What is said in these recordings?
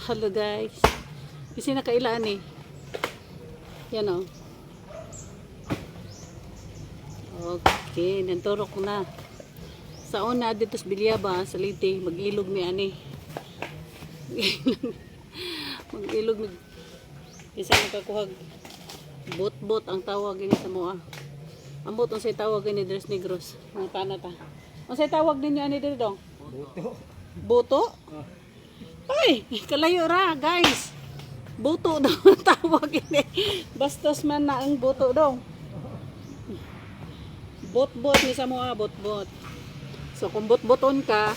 Hello guys. Kasi nakailan eh. Yan o. Okay, nanturok ko na. Sa una dito sa Bilyaba, sa Leyte, mag-ilog mi ani. Mag-ilog mi. Isa nakakuhag bot-bot ang tawag ini sa moa. Ang bot unsay tawag ini Tres Negros. Mga panata. Unsay tawag ninyo ani dito dong? Buto. Boto? Ay, kalayo ra, guys. Boto daw ang tawag ini. Bastos man na ang boto dong. Bot-bot ni sa mga bot-bot. So kung bot-boton ka,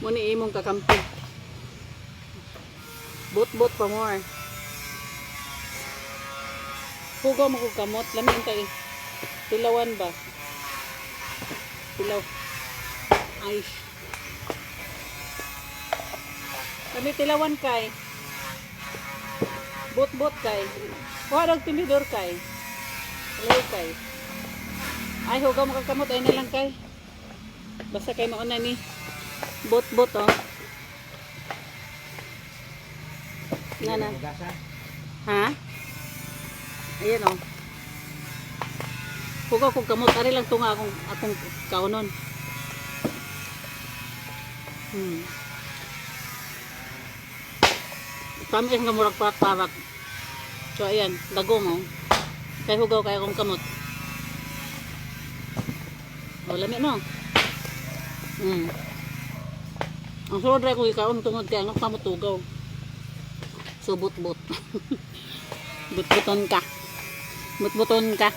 muna imong kakampi. Bot-bot pa more. Hugaw mo kong kamot. Lamin tayo. Tilawan ba? Tilaw. Ay. Kami tilawan kay. Bot-bot kay. Kuha daw tinidor kay. Alay kay. Ay, hugaw mo kakamot. Ay na lang kay. Basta kay mauna ni. Bot-bot oh. Nana. Ha? Ayan oh. Hugaw kong kamot. Ari lang tunga akong kaunon. Tamis nga murag parak-parak. So ayan, dagong oh. Kay hugaw kay akong kamot. O lami no. Ang sunod rin kung ikaon tungod kay ang kamot hugaw. So but-but. But-buton ka. But-buton ka.